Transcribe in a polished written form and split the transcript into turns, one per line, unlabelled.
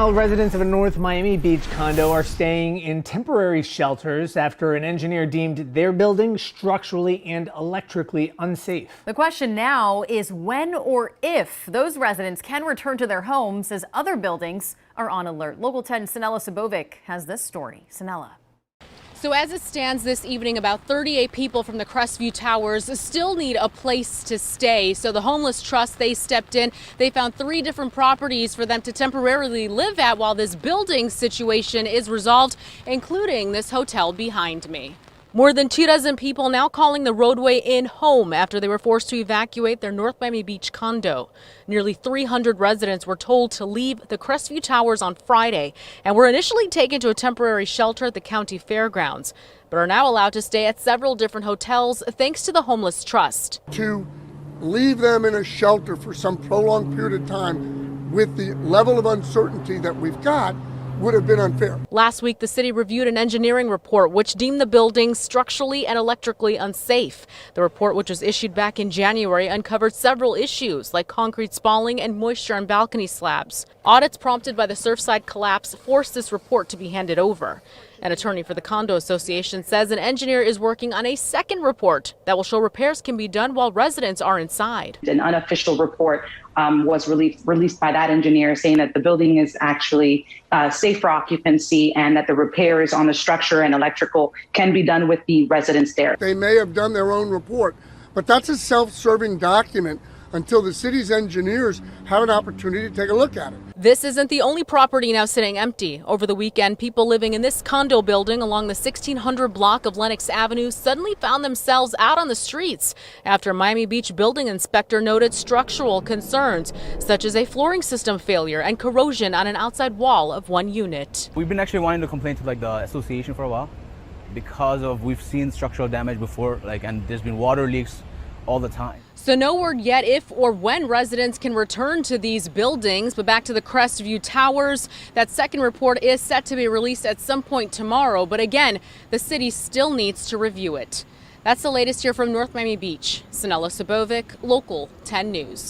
Meanwhile, residents of a North Miami Beach condo are staying in temporary shelters after an engineer deemed their building structurally and electrically unsafe.
The question now is when or if those residents can return to their homes as other buildings are on alert. Local 10 Sanella Sabovic has this story. Sanella.
So as it stands this evening, about 38 people from the Crestview Towers still need a place to stay. So the Homeless Trust, they stepped in. They found 3 different properties for them to temporarily live at while this building situation is resolved, including this hotel behind me. More than 24 people now calling the roadway Inn home after they were forced to evacuate their North Miami Beach condo. Nearly 300 residents were told to leave the Crestview Towers on Friday and were initially taken to a temporary shelter at the county fairgrounds, but are now allowed to stay at several different hotels thanks to the Homeless Trust.
To leave them in a shelter for some prolonged period of time with the level of uncertainty that we've got would have been unfair.
Last week, the city reviewed an engineering report which deemed the building structurally and electrically unsafe. The report, which was issued back in January, uncovered several issues like concrete spalling and moisture on balcony slabs. Audits prompted by the Surfside collapse forced this report to be handed over. An attorney for the condo association says an engineer is working on a second report that will show repairs can be done while residents are inside.
An unofficial report was released by that engineer saying that the building is actually safe for occupancy and that the repairs on the structure and electrical can be done with the residents there.
They may have done their own report, but that's a self-serving document until the city's engineers have an opportunity to take a look at it.
This isn't the only property now sitting empty. Over the weekend, people living in this condo building along the 1600 block of Lenox Avenue suddenly found themselves out on the streets after a Miami Beach building inspector noted structural concerns, such as a flooring system failure and corrosion on an outside wall of one unit.
We've been actually wanting to complain to the association for a while because we've seen structural damage before, and there's been water leaks all the time.
So no word yet if or when residents can return to these buildings, but back to the Crestview Towers. That second report is set to be released at some point tomorrow, but again, the city still needs to review it. That's the latest here from North Miami Beach. Sanella Sabovic, Local 10 News.